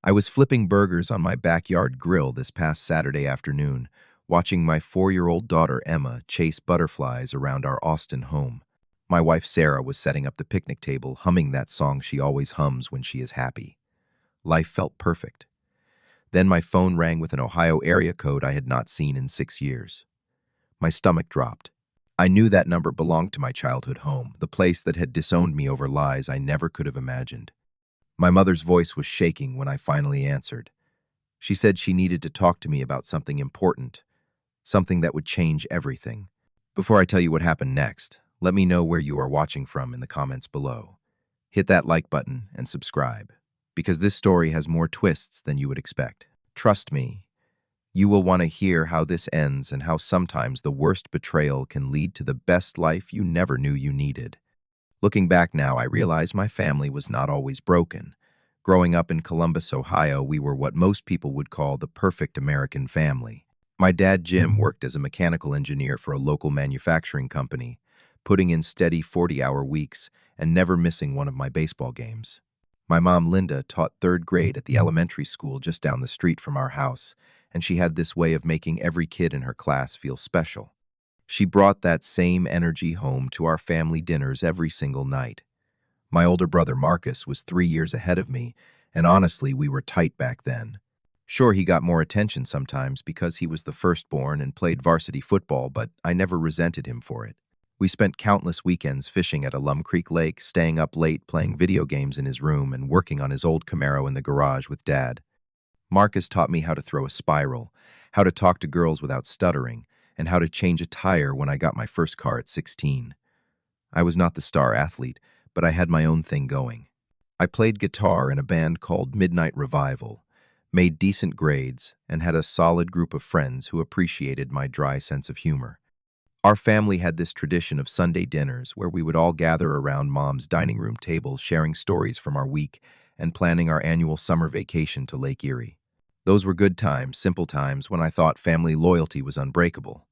I was flipping burgers on my backyard grill this past Saturday afternoon, watching my 4-year-old daughter Emma chase butterflies around our Austin home. My wife Sarah was setting up the picnic table, humming that song she always hums when she is happy. Life felt perfect. Then my phone rang with an Ohio area code I had not seen in 6 years. My stomach dropped. I knew that number belonged to my childhood home, the place that had disowned me over lies I never could have imagined. My mother's voice was shaking when I finally answered. She said she needed to talk to me about something important, something that would change everything. Before I tell you what happened next, let me know where you are watching from in the comments below. Hit that like button and subscribe, because this story has more twists than you would expect. Trust me, you will want to hear how this ends and how sometimes the worst betrayal can lead to the best life you never knew you needed. Looking back now, I realize my family was not always broken. Growing up in Columbus, Ohio, we were what most people would call the perfect American family. My dad, Jim, worked as a mechanical engineer for a local manufacturing company, putting in steady 40-hour weeks and never missing one of my baseball games. My mom, Linda, taught third grade at the elementary school just down the street from our house, and she had this way of making every kid in her class feel special. She brought that same energy home to our family dinners every single night. My older brother Marcus was 3 years ahead of me, and honestly, we were tight back then. Sure, he got more attention sometimes because he was the firstborn and played varsity football, but I never resented him for it. We spent countless weekends fishing at Alum Creek Lake, staying up late playing video games in his room and working on his old Camaro in the garage with Dad. Marcus taught me how to throw a spiral, how to talk to girls without stuttering, and how to change a tire when I got my first car at 16. I was not the star athlete, but I had my own thing going. I played guitar in a band called Midnight Revival, made decent grades, and had a solid group of friends who appreciated my dry sense of humor. Our family had this tradition of Sunday dinners where we would all gather around Mom's dining room table, sharing stories from our week and planning our annual summer vacation to Lake Erie. Those were good times, simple times, when I thought family loyalty was unbreakable.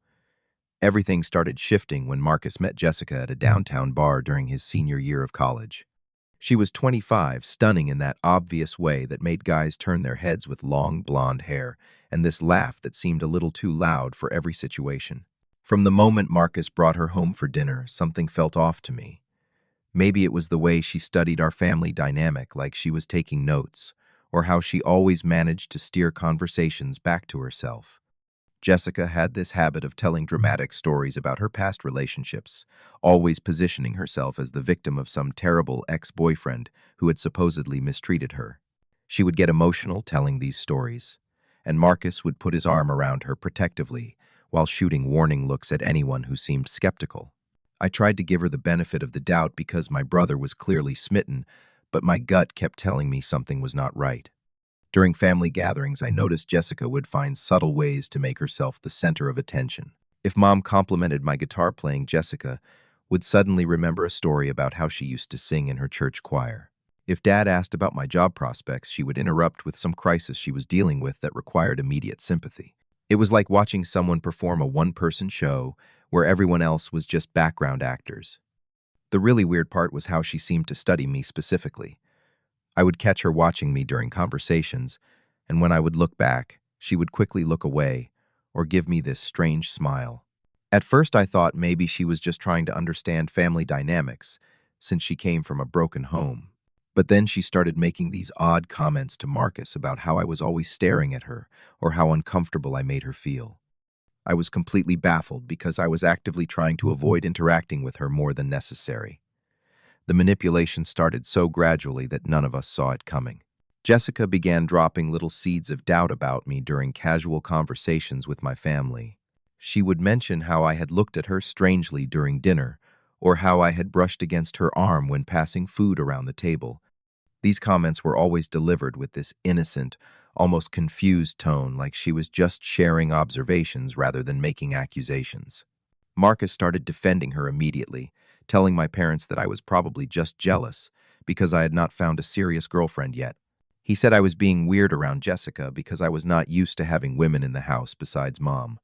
Everything started shifting when Marcus met Jessica at a downtown bar during his senior year of college. She was 25, stunning in that obvious way that made guys turn their heads with long blonde hair, and this laugh that seemed a little too loud for every situation. From the moment Marcus brought her home for dinner, something felt off to me. Maybe it was the way she studied our family dynamic, like she was taking notes, or how she always managed to steer conversations back to herself. Jessica had this habit of telling dramatic stories about her past relationships, always positioning herself as the victim of some terrible ex-boyfriend who had supposedly mistreated her. She would get emotional telling these stories, and Marcus would put his arm around her protectively while shooting warning looks at anyone who seemed skeptical. I tried to give her the benefit of the doubt because my brother was clearly smitten, but my gut kept telling me something was not right. During family gatherings, I noticed Jessica would find subtle ways to make herself the center of attention. If Mom complimented my guitar playing, Jessica would suddenly remember a story about how she used to sing in her church choir. If Dad asked about my job prospects, she would interrupt with some crisis she was dealing with that required immediate sympathy. It was like watching someone perform a one-person show where everyone else was just background actors. The really weird part was how she seemed to study me specifically. I would catch her watching me during conversations, and when I would look back, she would quickly look away or give me this strange smile. At first, I thought maybe she was just trying to understand family dynamics, since she came from a broken home. But then she started making these odd comments to Marcus about how I was always staring at her or how uncomfortable I made her feel. I was completely baffled because I was actively trying to avoid interacting with her more than necessary. The manipulation started so gradually that none of us saw it coming. Jessica began dropping little seeds of doubt about me during casual conversations with my family. She would mention how I had looked at her strangely during dinner, or how I had brushed against her arm when passing food around the table. These comments were always delivered with this innocent, almost confused tone, like she was just sharing observations rather than making accusations. Marcus started defending her immediately, telling my parents that I was probably just jealous because I had not found a serious girlfriend yet. He said I was being weird around Jessica because I was not used to having women in the house besides Mom.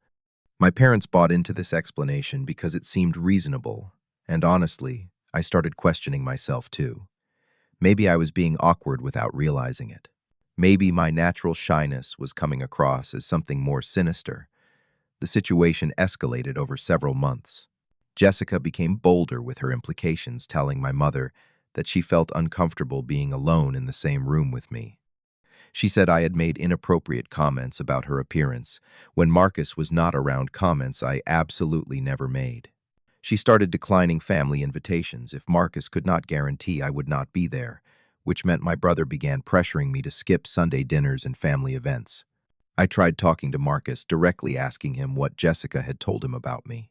My parents bought into this explanation because it seemed reasonable, and honestly, I started questioning myself too. Maybe I was being awkward without realizing it. Maybe my natural shyness was coming across as something more sinister. The situation escalated over several months. Jessica became bolder with her implications, telling my mother that she felt uncomfortable being alone in the same room with me. She said I had made inappropriate comments about her appearance, when Marcus was not around, comments I absolutely never made. She started declining family invitations if Marcus could not guarantee I would not be there, which meant my brother began pressuring me to skip Sunday dinners and family events. I tried talking to Marcus, directly asking him what Jessica had told him about me.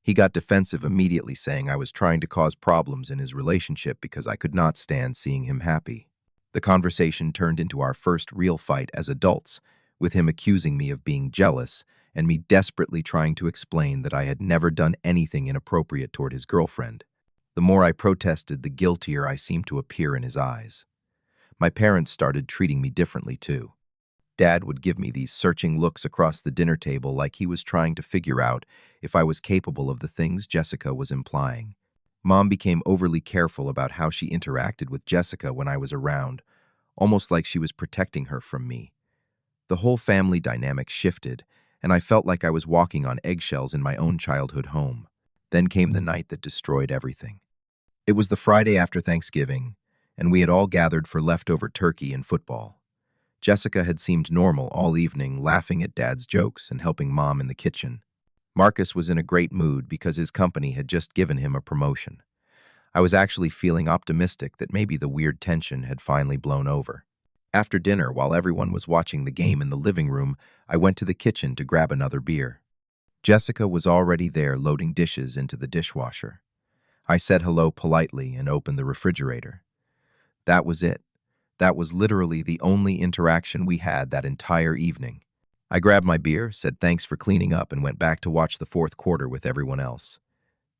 He got defensive immediately, saying I was trying to cause problems in his relationship because I could not stand seeing him happy. The conversation turned into our first real fight as adults, with him accusing me of being jealous and me desperately trying to explain that I had never done anything inappropriate toward his girlfriend. The more I protested, the guiltier I seemed to appear in his eyes. My parents started treating me differently too. Dad would give me these searching looks across the dinner table, like he was trying to figure out if I was capable of the things Jessica was implying. Mom became overly careful about how she interacted with Jessica when I was around, almost like she was protecting her from me. The whole family dynamic shifted, and I felt like I was walking on eggshells in my own childhood home. Then came the night that destroyed everything. It was the Friday after Thanksgiving, and we had all gathered for leftover turkey and football. Jessica had seemed normal all evening, laughing at Dad's jokes and helping Mom in the kitchen. Marcus was in a great mood because his company had just given him a promotion. I was actually feeling optimistic that maybe the weird tension had finally blown over. After dinner, while everyone was watching the game in the living room, I went to the kitchen to grab another beer. Jessica was already there, loading dishes into the dishwasher. I said hello politely and opened the refrigerator. That was it. That was literally the only interaction we had that entire evening. I grabbed my beer, said thanks for cleaning up, and went back to watch the fourth quarter with everyone else.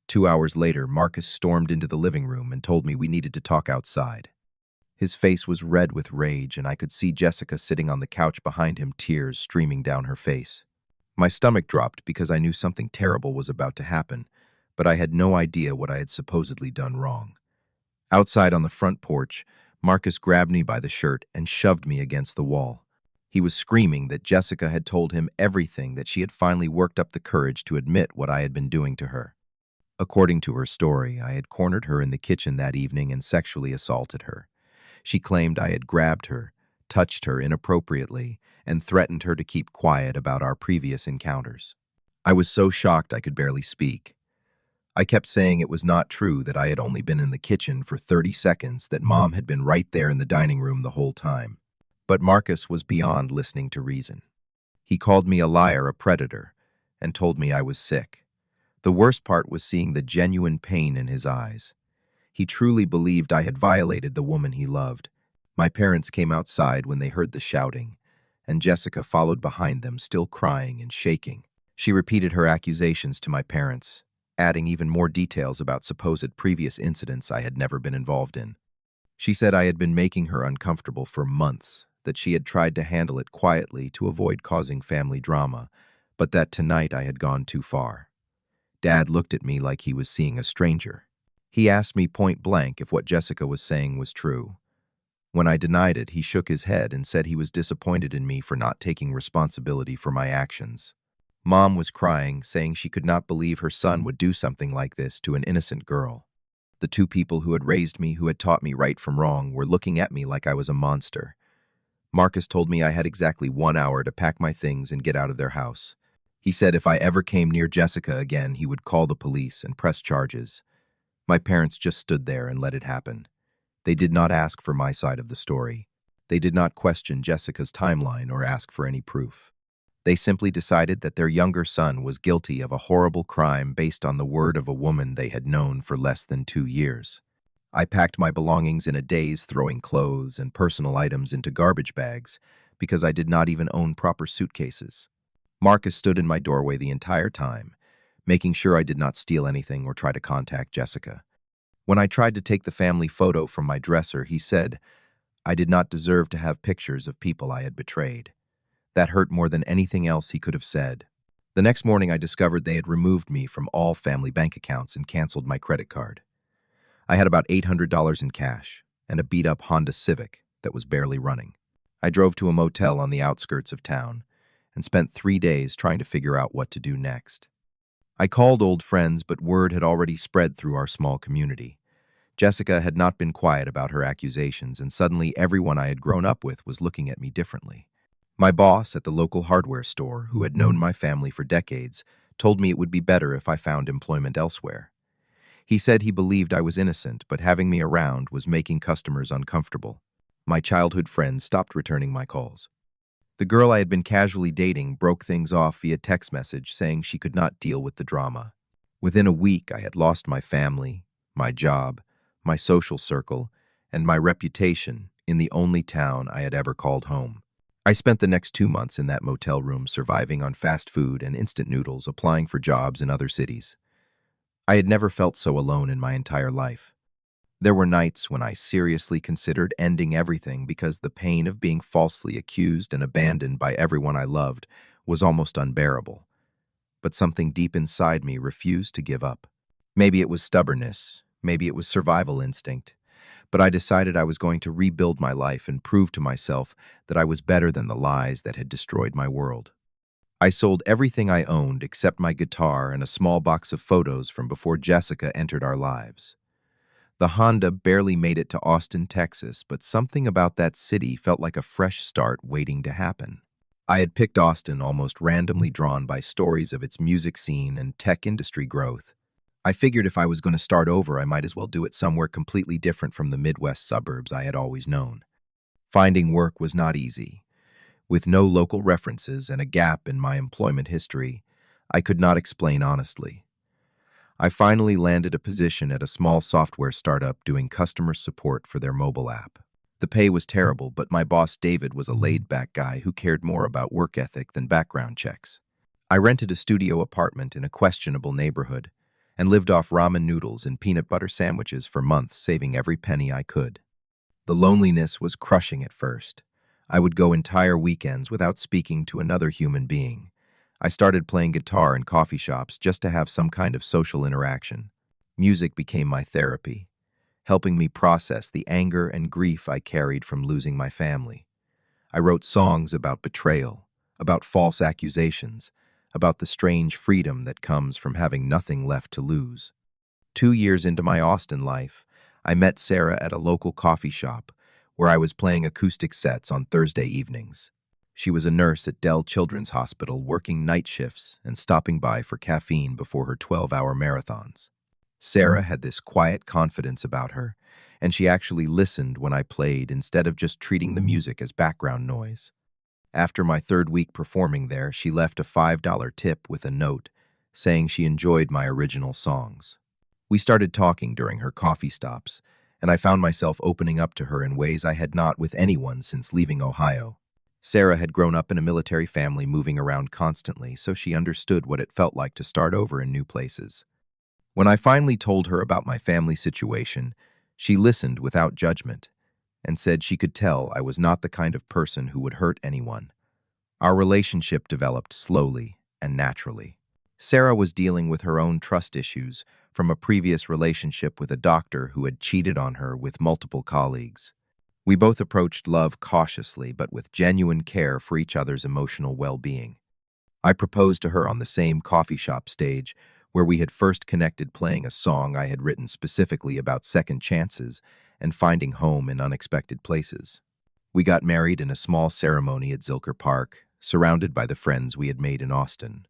2 hours later, Marcus stormed into the living room and told me we needed to talk outside. His face was red with rage, and I could see Jessica sitting on the couch behind him, tears streaming down her face. My stomach dropped because I knew something terrible was about to happen, but I had no idea what I had supposedly done wrong. Outside on the front porch, Marcus grabbed me by the shirt and shoved me against the wall. He was screaming that Jessica had told him everything, that she had finally worked up the courage to admit what I had been doing to her. According to her story, I had cornered her in the kitchen that evening and sexually assaulted her. She claimed I had grabbed her, touched her inappropriately, and threatened her to keep quiet about our previous encounters. I was so shocked I could barely speak. I kept saying it was not true, that I had only been in the kitchen for 30 seconds, that Mom had been right there in the dining room the whole time. But Marcus was beyond listening to reason. He called me a liar, a predator, and told me I was sick. The worst part was seeing the genuine pain in his eyes. He truly believed I had violated the woman he loved. My parents came outside when they heard the shouting, and Jessica followed behind them, still crying and shaking. She repeated her accusations to my parents, adding even more details about supposed previous incidents I had never been involved in. She said I had been making her uncomfortable for months, that she had tried to handle it quietly to avoid causing family drama, but that tonight I had gone too far. Dad looked at me like he was seeing a stranger. He asked me point blank if what Jessica was saying was true. When I denied it, he shook his head and said he was disappointed in me for not taking responsibility for my actions. Mom was crying, saying she could not believe her son would do something like this to an innocent girl. The two people who had raised me, who had taught me right from wrong, were looking at me like I was a monster. Marcus told me I had exactly 1 hour to pack my things and get out of their house. He said if I ever came near Jessica again, he would call the police and press charges. My parents just stood there and let it happen. They did not ask for my side of the story. They did not question Jessica's timeline or ask for any proof. They simply decided that their younger son was guilty of a horrible crime based on the word of a woman they had known for less than 2 years. I packed my belongings in a daze, throwing clothes and personal items into garbage bags because I did not even own proper suitcases. Marcus stood in my doorway the entire time, making sure I did not steal anything or try to contact Jessica. When I tried to take the family photo from my dresser, he said I did not deserve to have pictures of people I had betrayed. That hurt more than anything else he could have said. The next morning, I discovered they had removed me from all family bank accounts and canceled my credit card. I had about $800 in cash and a beat-up Honda Civic that was barely running. I drove to a motel on the outskirts of town and spent 3 days trying to figure out what to do next. I called old friends, but word had already spread through our small community. Jessica had not been quiet about her accusations, and suddenly everyone I had grown up with was looking at me differently. My boss at the local hardware store, who had known my family for decades, told me it would be better if I found employment elsewhere. He said he believed I was innocent, but having me around was making customers uncomfortable. My childhood friends stopped returning my calls. The girl I had been casually dating broke things off via text message saying she could not deal with the drama. Within a week, I had lost my family, my job, my social circle, and my reputation in the only town I had ever called home. I spent the next 2 months in that motel room surviving on fast food and instant noodles, applying for jobs in other cities. I had never felt so alone in my entire life. There were nights when I seriously considered ending everything because the pain of being falsely accused and abandoned by everyone I loved was almost unbearable. But something deep inside me refused to give up. Maybe it was stubbornness, maybe it was survival instinct, but I decided I was going to rebuild my life and prove to myself that I was better than the lies that had destroyed my world. I sold everything I owned except my guitar and a small box of photos from before Jessica entered our lives. The Honda barely made it to Austin, Texas, but something about that city felt like a fresh start waiting to happen. I had picked Austin almost randomly, drawn by stories of its music scene and tech industry growth. I figured if I was going to start over, I might as well do it somewhere completely different from the Midwest suburbs I had always known. Finding work was not easy. With no local references and a gap in my employment history, I could not explain honestly. I finally landed a position at a small software startup doing customer support for their mobile app. The pay was terrible, but my boss David was a laid-back guy who cared more about work ethic than background checks. I rented a studio apartment in a questionable neighborhood and lived off ramen noodles and peanut butter sandwiches for months, saving every penny I could. The loneliness was crushing at first. I would go entire weekends without speaking to another human being. I started playing guitar in coffee shops just to have some kind of social interaction. Music became my therapy, helping me process the anger and grief I carried from losing my family. I wrote songs about betrayal, about false accusations, about the strange freedom that comes from having nothing left to lose. 2 years into my Austin life, I met Sarah at a local coffee shop where I was playing acoustic sets on Thursday evenings. She was a nurse at Dell Children's Hospital, working night shifts and stopping by for caffeine before her 12-hour marathons. Sarah had this quiet confidence about her, and she actually listened when I played instead of just treating the music as background noise. After my third week performing there, she left a $5 tip with a note saying she enjoyed my original songs. We started talking during her coffee stops, and I found myself opening up to her in ways I had not with anyone since leaving Ohio. Sarah had grown up in a military family, moving around constantly, so she understood what it felt like to start over in new places. When I finally told her about my family situation, she listened without judgment and said she could tell I was not the kind of person who would hurt anyone. Our relationship developed slowly and naturally. Sarah was dealing with her own trust issues from a previous relationship with a doctor who had cheated on her with multiple colleagues. We both approached love cautiously, but with genuine care for each other's emotional well-being. I proposed to her on the same coffee shop stage where we had first connected, playing a song I had written specifically about second chances and finding home in unexpected places. We got married in a small ceremony at Zilker Park, surrounded by the friends we had made in Austin.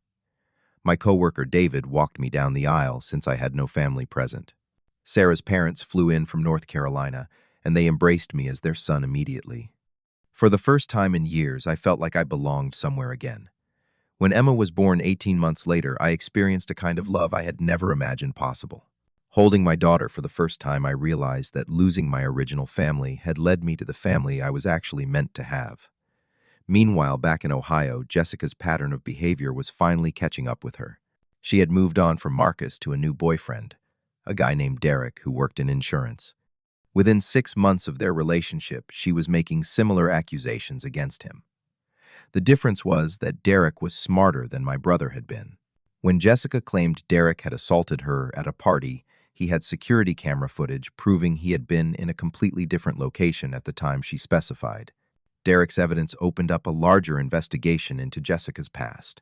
My coworker David walked me down the aisle since I had no family present. Sarah's parents flew in from North Carolina, and they embraced me as their son immediately. For the first time in years, I felt like I belonged somewhere again. When Emma was born 18 months later, I experienced a kind of love I had never imagined possible. Holding my daughter for the first time, I realized that losing my original family had led me to the family I was actually meant to have. Meanwhile, back in Ohio, Jessica's pattern of behavior was finally catching up with her. She had moved on from Marcus to a new boyfriend, a guy named Derek who worked in insurance. Within 6 months of their relationship, she was making similar accusations against him. The difference was that Derek was smarter than my brother had been. When Jessica claimed Derek had assaulted her at a party, he had security camera footage proving he had been in a completely different location at the time she specified. Derek's evidence opened up a larger investigation into Jessica's past.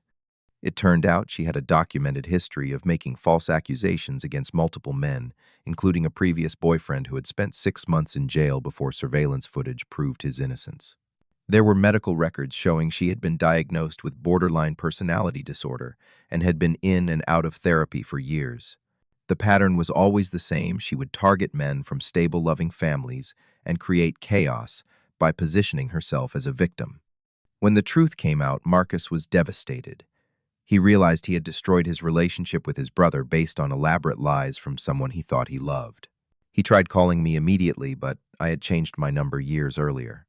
It turned out she had a documented history of making false accusations against multiple men, including a previous boyfriend who had spent 6 months in jail before surveillance footage proved his innocence. There were medical records showing she had been diagnosed with borderline personality disorder and had been in and out of therapy for years. The pattern was always the same. She would target men from stable, loving families and create chaos by positioning herself as a victim. When the truth came out, Marcus was devastated. He realized he had destroyed his relationship with his brother based on elaborate lies from someone he thought he loved. He tried calling me immediately, but I had changed my number years earlier.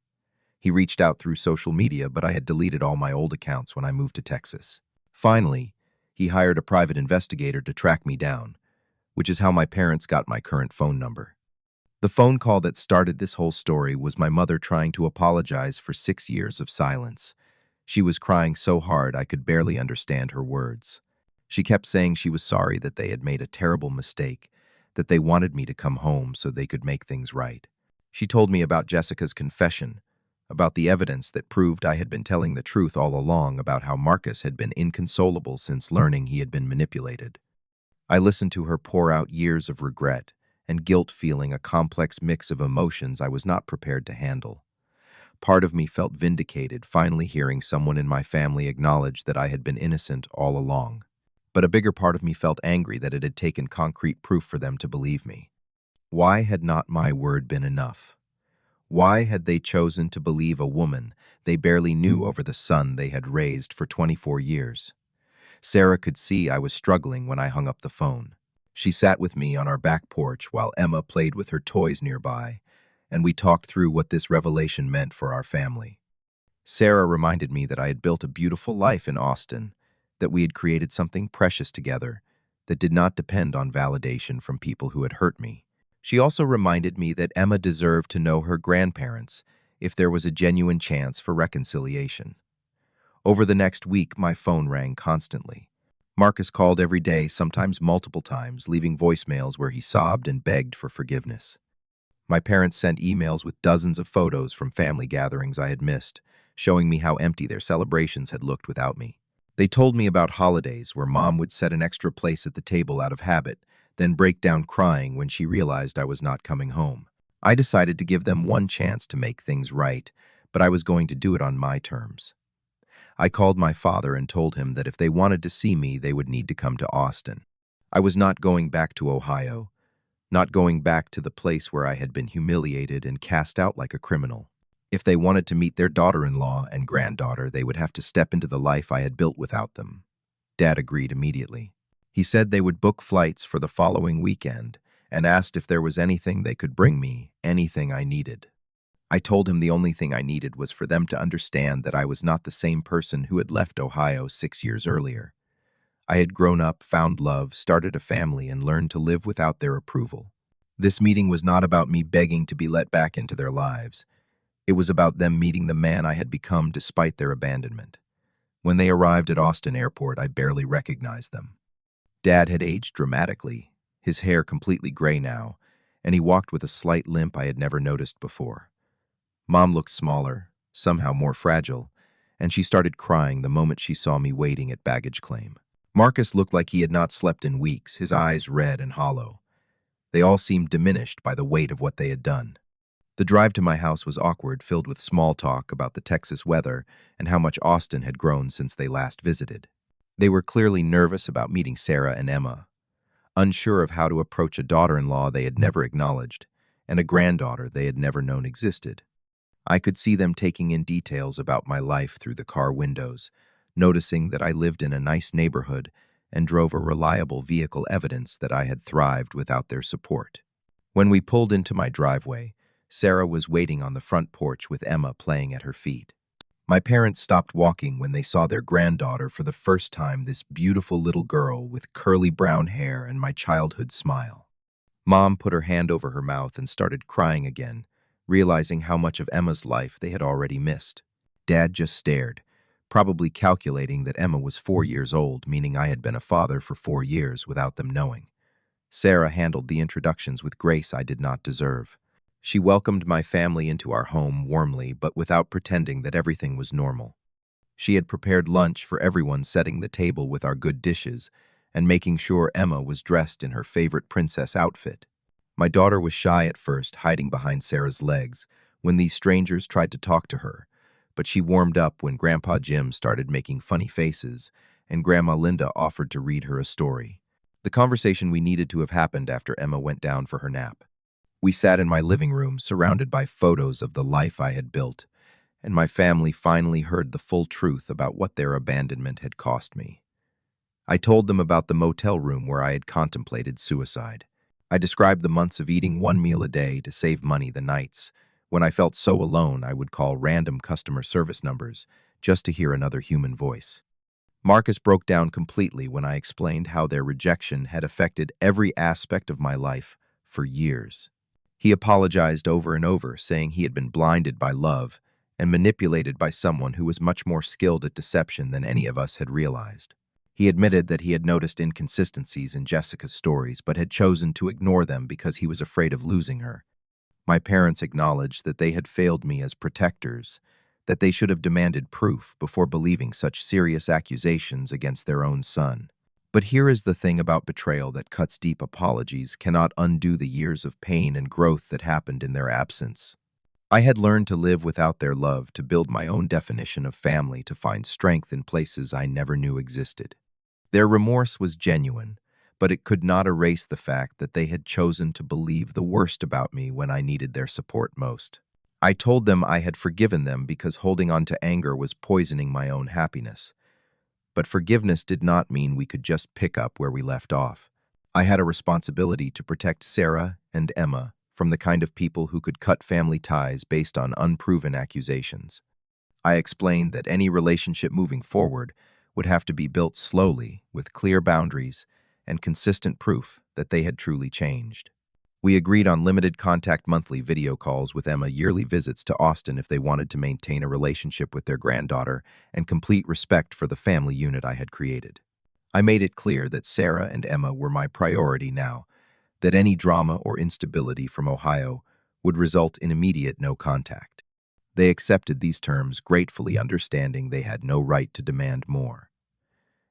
He reached out through social media, but I had deleted all my old accounts when I moved to Texas. Finally, he hired a private investigator to track me down, which is how my parents got my current phone number. The phone call that started this whole story was my mother trying to apologize for 6 years of silence. She was crying so hard I could barely understand her words. She kept saying she was sorry that they had made a terrible mistake, that they wanted me to come home so they could make things right. She told me about Jessica's confession, about the evidence that proved I had been telling the truth all along, about how Marcus had been inconsolable since learning he had been manipulated. I listened to her pour out years of regret and guilt, feeling a complex mix of emotions I was not prepared to handle. Part of me felt vindicated, finally hearing someone in my family acknowledge that I had been innocent all along. But a bigger part of me felt angry that it had taken concrete proof for them to believe me. Why had not my word been enough? Why had they chosen to believe a woman they barely knew over the son they had raised for 24 years? Sarah could see I was struggling when I hung up the phone. She sat with me on our back porch while Emma played with her toys nearby, and we talked through what this revelation meant for our family. Sarah reminded me that I had built a beautiful life in Austin, that we had created something precious together that did not depend on validation from people who had hurt me. She also reminded me that Emma deserved to know her grandparents if there was a genuine chance for reconciliation. Over the next week, my phone rang constantly. Marcus called every day, sometimes multiple times, leaving voicemails where he sobbed and begged for forgiveness. My parents sent emails with dozens of photos from family gatherings I had missed, showing me how empty their celebrations had looked without me. They told me about holidays where Mom would set an extra place at the table out of habit, then break down crying when she realized I was not coming home. I decided to give them one chance to make things right, but I was going to do it on my terms. I called my father and told him that if they wanted to see me, they would need to come to Austin. I was not going back to Ohio, not going back to the place where I had been humiliated and cast out like a criminal. If they wanted to meet their daughter-in-law and granddaughter, they would have to step into the life I had built without them. Dad agreed immediately. He said they would book flights for the following weekend and asked if there was anything they could bring me, anything I needed. I told him the only thing I needed was for them to understand that I was not the same person who had left Ohio 6 years earlier. I had grown up, found love, started a family, and learned to live without their approval. This meeting was not about me begging to be let back into their lives. It was about them meeting the man I had become despite their abandonment. When they arrived at Austin Airport, I barely recognized them. Dad had aged dramatically, his hair completely gray now, and he walked with a slight limp I had never noticed before. Mom looked smaller, somehow more fragile, and she started crying the moment she saw me waiting at baggage claim. Marcus looked like he had not slept in weeks, his eyes red and hollow. They all seemed diminished by the weight of what they had done. The drive to my house was awkward, filled with small talk about the Texas weather and how much Austin had grown since they last visited. They were clearly nervous about meeting Sarah and Emma, unsure of how to approach a daughter-in-law they had never acknowledged, and a granddaughter they had never known existed. I could see them taking in details about my life through the car windows, noticing that I lived in a nice neighborhood and drove a reliable vehicle, evidence that I had thrived without their support. When we pulled into my driveway, Sarah was waiting on the front porch with Emma playing at her feet. My parents stopped walking when they saw their granddaughter for the first time, this beautiful little girl with curly brown hair and my childhood smile. Mom put her hand over her mouth and started crying again, realizing how much of Emma's life they had already missed. Dad just stared, probably calculating that Emma was 4 years old, meaning I had been a father for 4 years without them knowing. Sarah handled the introductions with grace I did not deserve. She welcomed my family into our home warmly, but without pretending that everything was normal. She had prepared lunch for everyone, setting the table with our good dishes and making sure Emma was dressed in her favorite princess outfit. My daughter was shy at first, hiding behind Sarah's legs when these strangers tried to talk to her, but she warmed up when Grandpa Jim started making funny faces and Grandma Linda offered to read her a story. The conversation we needed to have happened after Emma went down for her nap. We sat in my living room, surrounded by photos of the life I had built, and my family finally heard the full truth about what their abandonment had cost me. I told them about the motel room where I had contemplated suicide. I described the months of eating one meal a day to save money, the nights when I felt so alone I would call random customer service numbers just to hear another human voice. Marcus broke down completely when I explained how their rejection had affected every aspect of my life for years. He apologized over and over, saying he had been blinded by love and manipulated by someone who was much more skilled at deception than any of us had realized. He admitted that he had noticed inconsistencies in Jessica's stories but had chosen to ignore them because he was afraid of losing her. My parents acknowledged that they had failed me as protectors, that they should have demanded proof before believing such serious accusations against their own son. But here is the thing about betrayal that cuts deep: apologies cannot undo the years of pain and growth that happened in their absence. I had learned to live without their love, to build my own definition of family, to find strength in places I never knew existed. Their remorse was genuine, but it could not erase the fact that they had chosen to believe the worst about me when I needed their support most. I told them I had forgiven them because holding on to anger was poisoning my own happiness. But forgiveness did not mean we could just pick up where we left off. I had a responsibility to protect Sarah and Emma from the kind of people who could cut family ties based on unproven accusations. I explained that any relationship moving forward would have to be built slowly, with clear boundaries and consistent proof that they had truly changed. We agreed on limited contact monthly video calls with Emma, yearly visits to Austin if they wanted to maintain a relationship with their granddaughter, and complete respect for the family unit I had created. I made it clear that Sarah and Emma were my priority now, that any drama or instability from Ohio would result in immediate no contact. They accepted these terms gratefully, understanding they had no right to demand more.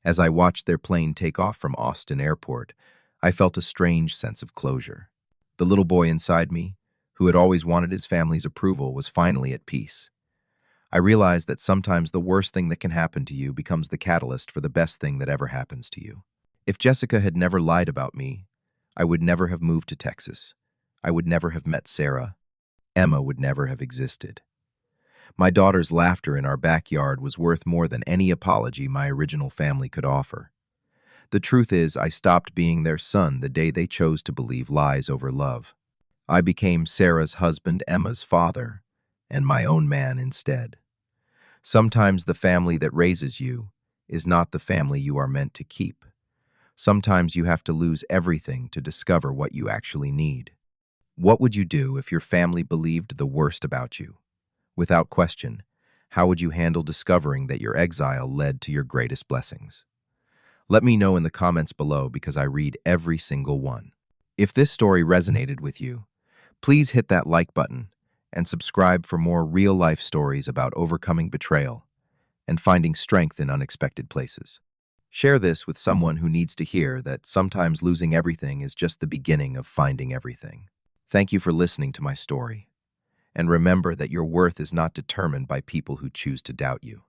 As I watched their plane take off from Austin Airport, I felt a strange sense of closure. The little boy inside me, who had always wanted his family's approval, was finally at peace. I realized that sometimes the worst thing that can happen to you becomes the catalyst for the best thing that ever happens to you. If Jessica had never lied about me, I would never have moved to Texas. I would never have met Sarah. Emma would never have existed. My daughter's laughter in our backyard was worth more than any apology my original family could offer. The truth is, I stopped being their son the day they chose to believe lies over love. I became Sarah's husband, Emma's father, and my own man instead. Sometimes the family that raises you is not the family you are meant to keep. Sometimes you have to lose everything to discover what you actually need. What would you do if your family believed the worst about you? Without question, how would you handle discovering that your exile led to your greatest blessings? Let me know in the comments below, because I read every single one. If this story resonated with you, please hit that like button and subscribe for more real-life stories about overcoming betrayal and finding strength in unexpected places. Share this with someone who needs to hear that sometimes losing everything is just the beginning of finding everything. Thank you for listening to my story. And remember that your worth is not determined by people who choose to doubt you.